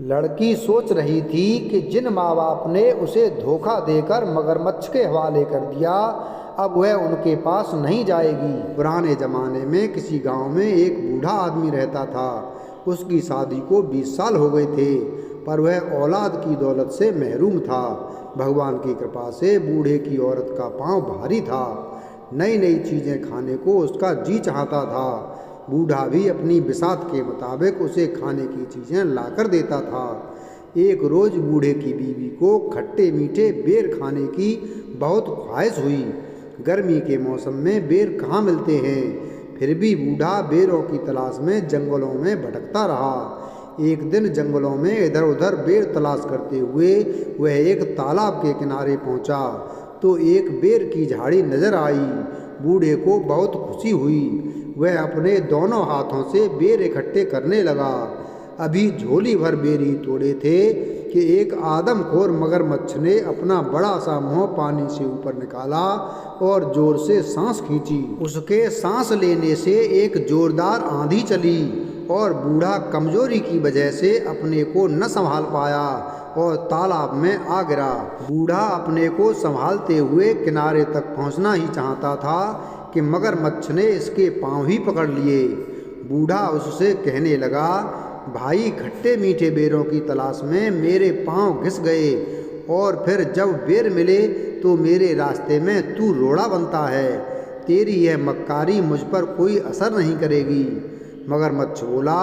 लड़की सोच रही थी कि जिन माँ बाप ने उसे धोखा देकर मगरमच्छ के हवाले कर दिया, अब वह उनके पास नहीं जाएगी। पुराने ज़माने में किसी गांव में एक बूढ़ा आदमी रहता था। उसकी शादी को 20 साल हो गए थे, पर वह औलाद की दौलत से महरूम था। भगवान की कृपा से बूढ़े की औरत का पाँव भारी था। नई नई चीज़ें खाने को उसका जी चाहता था। बूढ़ा भी अपनी बिसात के मुताबिक उसे खाने की चीज़ें लाकर देता था। एक रोज़ बूढ़े की बीवी को खट्टे मीठे बेर खाने की बहुत ख्वाहिश हुई। गर्मी के मौसम में बेर कहाँ मिलते हैं, फिर भी बूढ़ा बेरों की तलाश में जंगलों में भटकता रहा। एक दिन जंगलों में इधर उधर बेर तलाश करते हुए वह एक तालाब के किनारे पहुंचा तो एक बेर की झाड़ी नजर आई। बूढ़े को बहुत खुशी हुई। वह अपने दोनों हाथों से बेर इकट्ठे करने लगा। अभी झोली भर बेर ही तोड़े थे कि एक आदमखोर मगरमच्छ ने अपना बड़ा सा मुंह पानी से ऊपर निकाला और जोर से सांस खींची। उसके सांस लेने से एक जोरदार आंधी चली और बूढ़ा कमजोरी की वजह से अपने को न संभाल पाया और तालाब में आ गिरा। बूढ़ा अपने को संभालते हुए किनारे तक पहुंचना ही चाहता था कि मगरमच्छ ने इसके पांव ही पकड़ लिए। बूढ़ा उससे कहने लगा, भाई, खट्टे मीठे बेरों की तलाश में मेरे पांव घिस गए और फिर जब बेर मिले तो मेरे रास्ते में तू रोड़ा बनता है। तेरी यह मक्कारी मुझ पर कोई असर नहीं करेगी। मगरमच्छ बोला,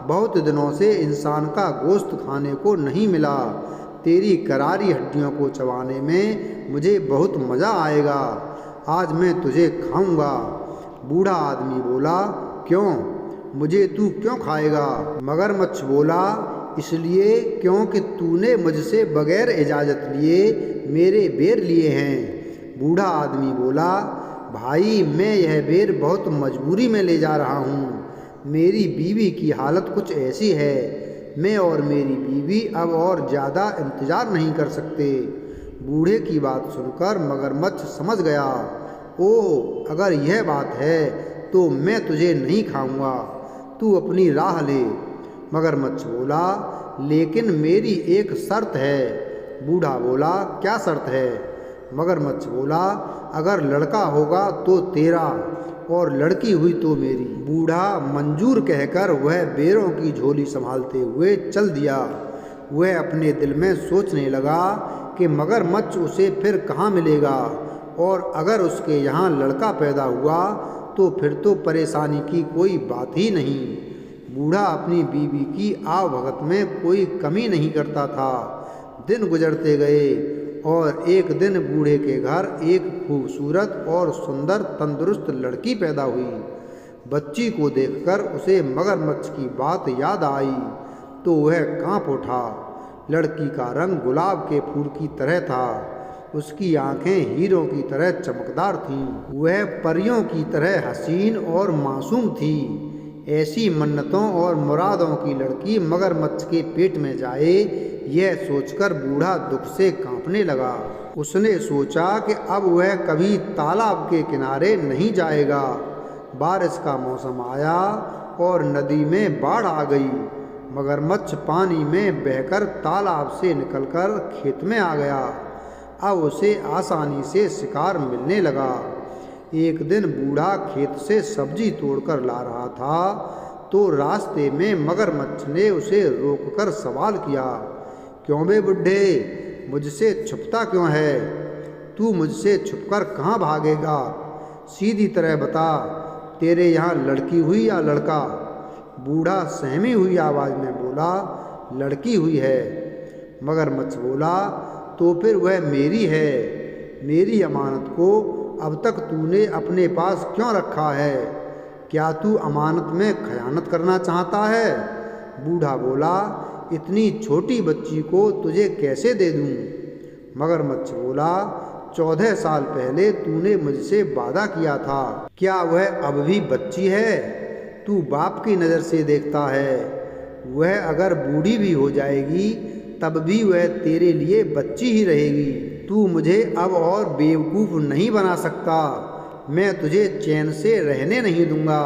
बहुत दिनों से इंसान का गोश्त खाने को नहीं मिला। तेरी करारी हड्डियों को चबाने में मुझे बहुत मज़ा आएगा। आज मैं तुझे खाऊंगा। बूढ़ा आदमी बोला, क्यों? मुझे तू क्यों खाएगा? मगरमच्छ बोला, इसलिए क्योंकि तूने मुझसे बगैर इजाज़त लिए मेरे बेर लिए हैं। बूढ़ा आदमी बोला, भाई, मैं यह बेर बहुत मजबूरी में ले जा रहा हूँ। मेरी बीवी की हालत कुछ ऐसी है, मैं और मेरी बीवी अब और ज़्यादा इंतज़ार नहीं कर सकते। बूढ़े की बात सुनकर मगरमच्छ समझ गया। ओह, अगर यह बात है तो मैं तुझे नहीं खाऊंगा, तू अपनी राह ले। मगरमच्छ बोला, लेकिन मेरी एक शर्त है। बूढ़ा बोला, क्या शर्त है? मगरमच्छ बोला, अगर लड़का होगा तो तेरा और लड़की हुई तो मेरी। बूढ़ा मंजूर कहकर वह बेरों की झोली संभालते हुए चल दिया। वह अपने दिल में सोचने लगा कि मगरमच्छ उसे फिर कहाँ मिलेगा और अगर उसके यहाँ लड़का पैदा हुआ तो फिर तो परेशानी की कोई बात ही नहीं। बूढ़ा अपनी बीवी की आवभगत में कोई कमी नहीं करता था। दिन गुजरते गए और एक दिन बूढ़े के घर एक खूबसूरत और सुंदर तंदुरुस्त लड़की पैदा हुई। बच्ची को देखकर उसे मगरमच्छ की बात याद आई तो वह कांप उठा। लड़की का रंग गुलाब के फूल की तरह था। उसकी आंखें हीरों की तरह चमकदार थीं। वह परियों की तरह हसीन और मासूम थी। ऐसी मन्नतों और मुरादों की लड़की मगरमच्छ के पेट में जाए, यह सोचकर बूढ़ा दुख से कांपने लगा। उसने सोचा कि अब वह कभी तालाब के किनारे नहीं जाएगा। बारिश का मौसम आया और नदी में बाढ़ आ गई। मगरमच्छ पानी में बहकर तालाब से निकलकर खेत में आ गया। अब उसे आसानी से शिकार मिलने लगा। एक दिन बूढ़ा खेत से सब्जी तोड़कर ला रहा था तो रास्ते में मगरमच्छ ने उसे रोककर सवाल किया, क्यों बे बुड्ढे, मुझसे छुपता क्यों है? तू मुझसे छुपकर कहाँ भागेगा? सीधी तरह बता, तेरे यहाँ लड़की हुई या लड़का? बूढ़ा सहमी हुई आवाज़ में बोला, लड़की हुई है। मगरमच्छ बोला, तो फिर वह मेरी है। मेरी अमानत को अब तक तूने अपने पास क्यों रखा है? क्या तू अमानत में खयानत करना चाहता है? बूढ़ा बोला, इतनी छोटी बच्ची को तुझे कैसे दे दूं? मगरमच्छ बोला, 14 साल पहले तूने मुझसे वादा किया था। क्या वह अब भी बच्ची है? तू बाप की नज़र से देखता है। वह अगर बूढ़ी भी हो जाएगी तब भी वह तेरे लिए बच्ची ही रहेगी। तू मुझे अब और बेवकूफ़ नहीं बना सकता। मैं तुझे चैन से रहने नहीं दूंगा।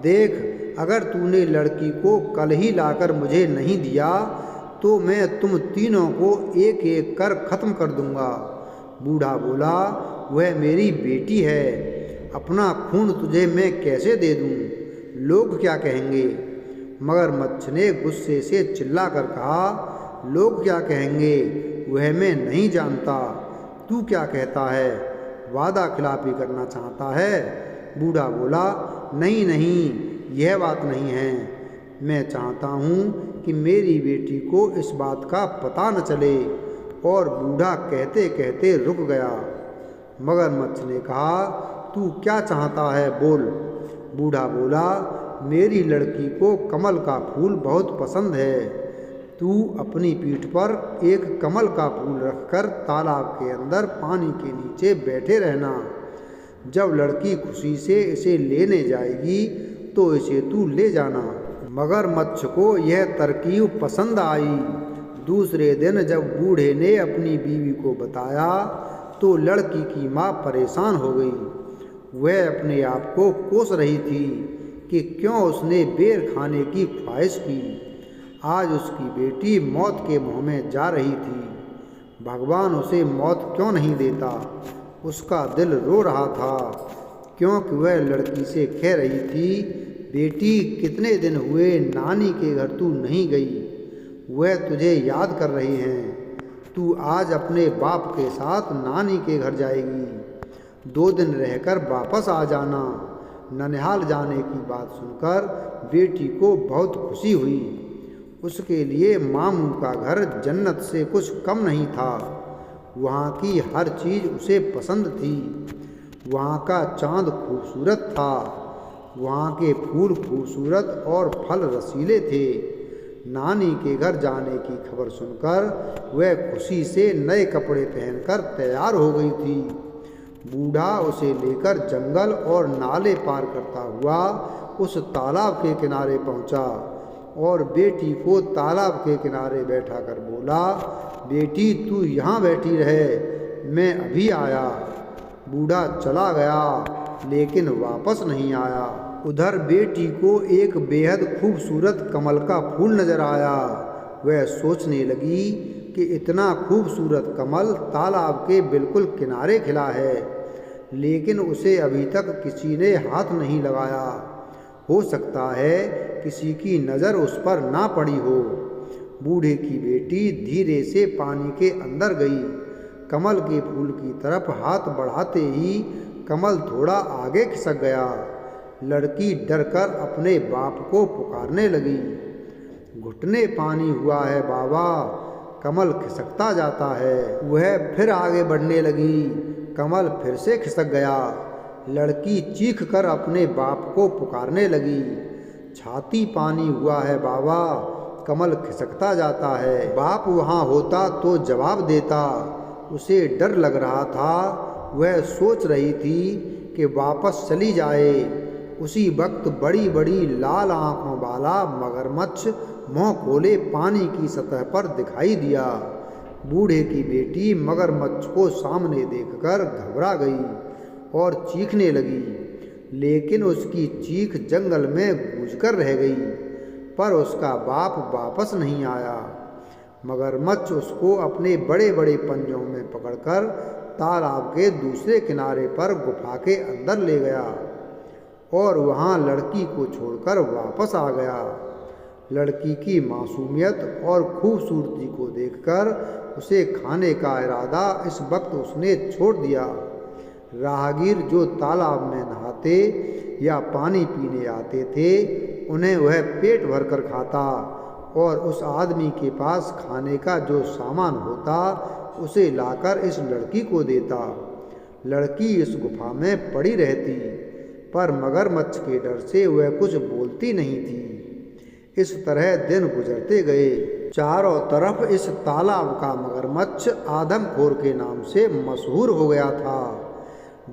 देख, अगर तूने लड़की को कल ही लाकर मुझे नहीं दिया तो मैं तुम तीनों को एक एक कर खत्म कर दूंगा। बूढ़ा बोला, वह मेरी बेटी है, अपना खून तुझे मैं कैसे दे दूं? लोग क्या कहेंगे? मगरमच्छ ने गुस्से से चिल्ला कर कहा, लोग क्या कहेंगे वह मैं नहीं जानता। तू क्या कहता है? वादा खिलाफी करना चाहता है? बूढ़ा बोला, नहीं नहीं, यह बात नहीं है। मैं चाहता हूँ कि मेरी बेटी को इस बात का पता न चले। और बूढ़ा कहते कहते रुक गया। मगरमच्छ ने कहा, तू क्या चाहता है, बोल। बूढ़ा बोला, मेरी लड़की को कमल का फूल बहुत पसंद है। तू अपनी पीठ पर एक कमल का फूल रखकर तालाब के अंदर पानी के नीचे बैठे रहना। जब लड़की खुशी से इसे लेने जाएगी तो इसे तू ले जाना। मगरमच्छ को यह तरकीब पसंद आई। दूसरे दिन जब बूढ़े ने अपनी बीवी को बताया तो लड़की की माँ परेशान हो गई। वह अपने आप को कोस रही थी कि क्यों उसने बेर खाने की ख्वाहिश की। आज उसकी बेटी मौत के मुँह में जा रही थी। भगवान उसे मौत क्यों नहीं देता? उसका दिल रो रहा था क्योंकि वह लड़की से कह रही थी, बेटी कितने दिन हुए नानी के घर तू नहीं गई, वह तुझे याद कर रही हैं। तू आज अपने बाप के साथ नानी के घर जाएगी। 2 दिन रहकर वापस आ जाना। ननिहाल जाने की बात सुनकर बेटी को बहुत खुशी हुई। उसके लिए मामू का घर जन्नत से कुछ कम नहीं था। वहाँ की हर चीज़ उसे पसंद थी। वहाँ का चाँद खूबसूरत था, वहाँ के फूल खूबसूरत और फल रसीले थे। नानी के घर जाने की खबर सुनकर वह खुशी से नए कपड़े पहनकर तैयार हो गई थी। बूढ़ा उसे लेकर जंगल और नाले पार करता हुआ उस तालाब के किनारे पहुंचा और बेटी को तालाब के किनारे बैठा कर बोला, बेटी तू यहाँ बैठी रहे, मैं अभी आया। बूढ़ा चला गया लेकिन वापस नहीं आया। उधर बेटी को एक बेहद खूबसूरत कमल का फूल नजर आया। वह सोचने लगी कि इतना खूबसूरत कमल तालाब के बिल्कुल किनारे खिला है, लेकिन उसे अभी तक किसी ने हाथ नहीं लगाया। हो सकता है किसी की नज़र उस पर ना पड़ी हो। बूढ़े की बेटी धीरे से पानी के अंदर गई। कमल के फूल की तरफ हाथ बढ़ाते ही कमल थोड़ा आगे खिसक गया। लड़की डरकर अपने बाप को पुकारने लगी, घुटने पानी हुआ है बाबा। कमल खिसकता जाता है। वह फिर आगे बढ़ने लगी। कमल फिर से खिसक गया। लड़की चीख कर अपने बाप को पुकारने लगी, छाती पानी हुआ है बाबा, कमल खिसकता जाता है। बाप वहाँ होता तो जवाब देता। उसे डर लग रहा था। वह सोच रही थी कि वापस चली जाए। उसी वक्त बड़ी बड़ी लाल आंखों वाला मगरमच्छ मुँह खोले पानी की सतह पर दिखाई दिया। बूढ़े की बेटी मगरमच्छ को सामने देखकर घबरा गई और चीखने लगी, लेकिन उसकी चीख जंगल में गूंजकर रह गई। पर उसका बाप वापस नहीं आया। मगरमच्छ उसको अपने बड़े बड़े पंजों में पकड़कर तालाब के दूसरे किनारे पर गुफा के अंदर ले गया और वहाँ लड़की को छोड़कर वापस आ गया। लड़की की मासूमियत और खूबसूरती को देखकर उसे खाने का इरादा इस वक्त उसने छोड़ दिया। राहगीर जो तालाब में नहाते या पानी पीने आते थे, उन्हें वह पेट भरकर खाता और उस आदमी के पास खाने का जो सामान होता उसे लाकर इस लड़की को देता। लड़की इस गुफा में पड़ी रहती, पर मगरमच्छ के डर से वह कुछ बोलती नहीं थी। इस तरह दिन गुजरते गए। चारों तरफ इस तालाब का मगरमच्छ आदमखोर के नाम से मशहूर हो गया था।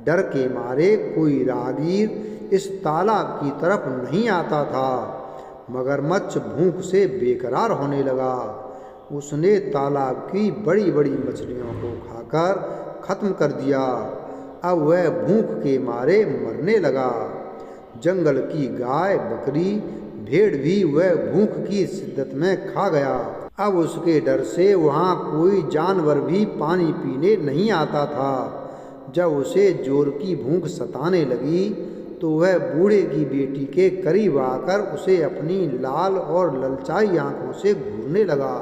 डर के मारे कोई राहगीर इस तालाब की तरफ नहीं आता था। मगरमच्छ भूख से बेकरार होने लगा। उसने तालाब की बड़ी बड़ी मछलियों को खाकर खत्म कर दिया। अब वह भूख के मारे मरने लगा। जंगल की गाय, बकरी, भेड़ भी वह भूख की शिद्दत में खा गया। अब उसके डर से वहाँ कोई जानवर भी पानी पीने नहीं आता था। जब उसे जोर की भूख सताने लगी तो वह बूढ़े की बेटी के करीब आकर उसे अपनी लाल और ललचाई आंखों से घूरने लगा।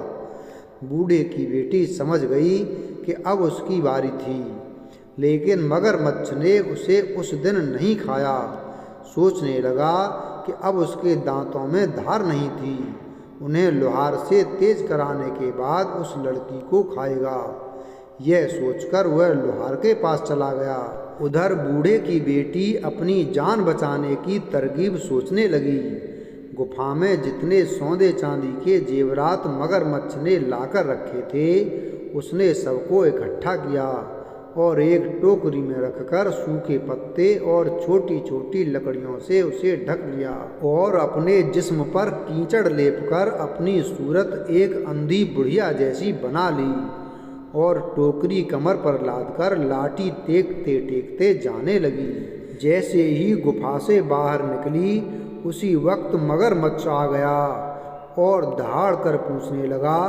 बूढ़े की बेटी समझ गई कि अब उसकी बारी थी, लेकिन मगरमच्छ ने उसे उस दिन नहीं खाया। सोचने लगा कि अब उसके दांतों में धार नहीं थी, उन्हें लोहार से तेज कराने के बाद उस लड़की को खाएगा। यह सोचकर वह लोहार के पास चला गया। उधर बूढ़े की बेटी अपनी जान बचाने की तरकीब सोचने लगी। गुफा में जितने सौंदे चांदी के जेवरात मगरमच्छ ने लाकर रखे थे उसने सबको इकट्ठा किया और एक टोकरी में रखकर सूखे पत्ते और छोटी छोटी लकड़ियों से उसे ढक लिया और अपने जिस्म पर कीचड़ लेपकर अपनी सूरत एक अंधी बुढ़िया जैसी बना ली और टोकरी कमर पर लादकर लाठी टेकते टेकते जाने लगी। जैसे ही गुफा से बाहर निकली उसी वक्त मगरमच्छ आ गया और दहाड़ कर पूछने लगा,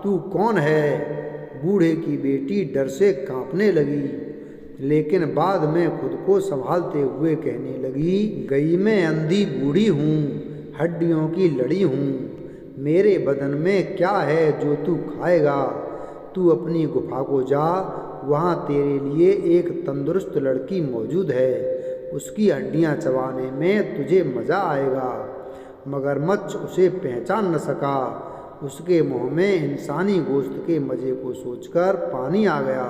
तू कौन है? बूढ़े की बेटी डर से कांपने लगी, लेकिन बाद में खुद को संभालते हुए कहने लगी, गई मैं अंधी बूढ़ी हूँ, हड्डियों की लड़ी हूँ। मेरे बदन में क्या है जो तू खाएगा? तू अपनी गुफा को जा, वहाँ तेरे लिए एक तंदुरुस्त लड़की मौजूद है, उसकी हड्डियाँ चबाने में तुझे मज़ा आएगा। मगरमच्छ उसे पहचान न सका। उसके मुंह में इंसानी गोश्त के मज़े को सोचकर पानी आ गया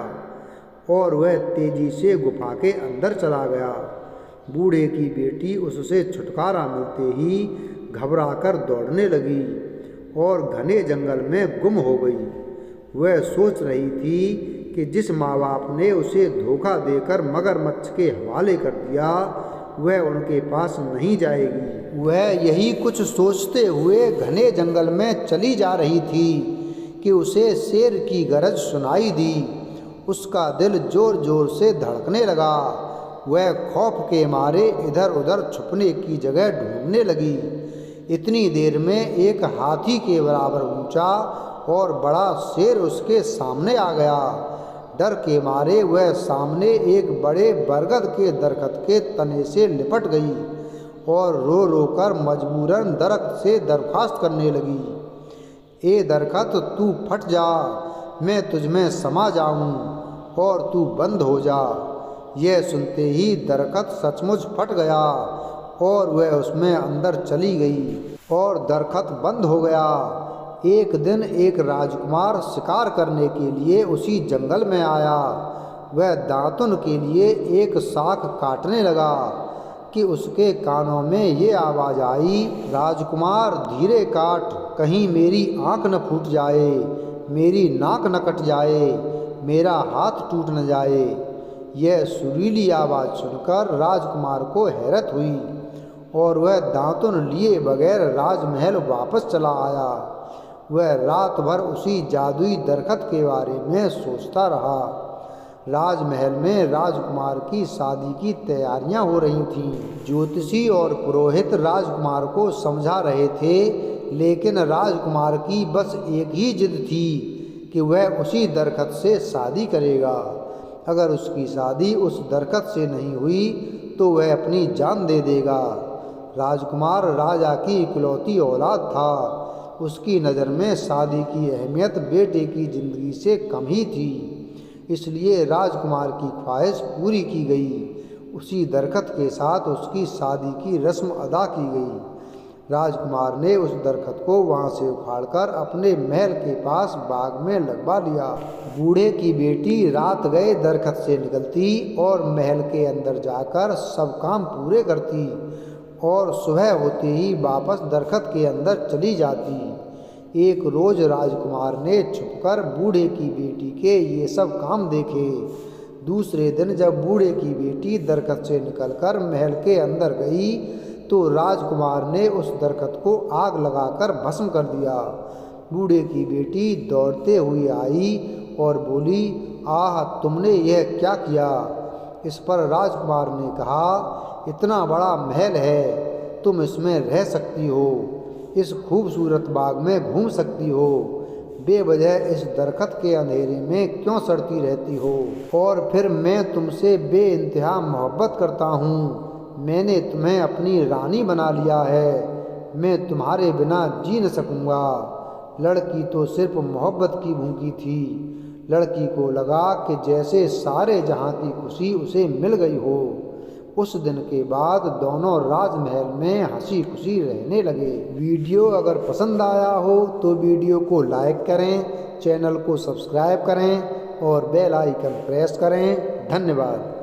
और वह तेजी से गुफा के अंदर चला गया। बूढ़े की बेटी उससे छुटकारा मिलते ही घबराकर दौड़ने लगी और घने जंगल में गुम हो गई। वह सोच रही थी कि जिस माँ बाप ने उसे धोखा देकर मगरमच्छ के हवाले कर दिया वह उनके पास नहीं जाएगी। वह यही कुछ सोचते हुए घने जंगल में चली जा रही थी कि उसे शेर की गरज सुनाई दी। उसका दिल जोर जोर से धड़कने लगा। वह खौफ के मारे इधर उधर छुपने की जगह ढूंढने लगी। इतनी देर में एक हाथी के बराबर ऊंचा और बड़ा शेर उसके सामने आ गया। डर के मारे वह सामने एक बड़े बरगद के दरख्त के तने से लिपट गई और रो रो कर मजबूरन दरख्त से दरख्वास्त करने लगी, ए दरख्त तू फट जा, मैं तुझ में समा जाऊं और तू बंद हो जा। यह सुनते ही दरख्त सचमुच फट गया और वह उसमें अंदर चली गई और दरख्त बंद हो गया। एक दिन एक राजकुमार शिकार करने के लिए उसी जंगल में आया। वह दातुन के लिए एक शाख काटने लगा कि उसके कानों में ये आवाज़ आई, राजकुमार धीरे काट, कहीं मेरी आँख न फूट जाए, मेरी नाक न कट जाए, मेरा हाथ टूट न जाए। यह सुरीली आवाज़ सुनकर राजकुमार को हैरत हुई और वह दातुन लिए बगैर राजमहल वापस चला आया। वह रात भर उसी जादुई दरख्त के बारे में सोचता रहा। राजमहल में राजकुमार की शादी की तैयारियां हो रही थीं। ज्योतिषी और पुरोहित राजकुमार को समझा रहे थे, लेकिन राजकुमार की बस एक ही जिद थी कि वह उसी दरख्त से शादी करेगा। अगर उसकी शादी उस दरख्त से नहीं हुई तो वह अपनी जान दे देगा। राजकुमार राजा की इकलौती औलाद था। उसकी नज़र में शादी की अहमियत बेटे की ज़िंदगी से कम ही थी, इसलिए राजकुमार की ख्वाहिश पूरी की गई। उसी दरख्त के साथ उसकी शादी की रस्म अदा की गई। राजकुमार ने उस दरख्त को वहाँ से उखाड़कर अपने महल के पास बाग में लगवा लिया। बूढ़े की बेटी रात गए दरख्त से निकलती और महल के अंदर जाकर सब काम पूरे करती और सुबह होते ही वापस दरख्त के अंदर चली जाती। एक रोज़ राजकुमार ने छुपकर बूढ़े की बेटी के ये सब काम देखे। दूसरे दिन जब बूढ़े की बेटी दरख्त से निकलकर महल के अंदर गई तो राजकुमार ने उस दरख्त को आग लगाकर भस्म कर दिया। बूढ़े की बेटी दौड़ते हुए आई और बोली, आह तुमने यह क्या किया? इस पर राजकुमार ने कहा, इतना बड़ा महल है, तुम इसमें रह सकती हो, इस खूबसूरत बाग में घूम सकती हो, बेवजह इस दरख्त के अंधेरे में क्यों सड़ती रहती हो? और फिर मैं तुमसे बेइंतहा मोहब्बत करता हूँ। मैंने तुम्हें अपनी रानी बना लिया है। मैं तुम्हारे बिना जी न सकूँगा। लड़की तो सिर्फ मोहब्बत की भूखी थी। लड़की को लगा कि जैसे सारे जहाँ की खुशी उसे मिल गई हो। उस दिन के बाद दोनों राजमहल में हंसी खुशी रहने लगे। वीडियो अगर पसंद आया हो तो वीडियो को लाइक करें, चैनल को सब्सक्राइब करें और बेल आइकन प्रेस करें। धन्यवाद।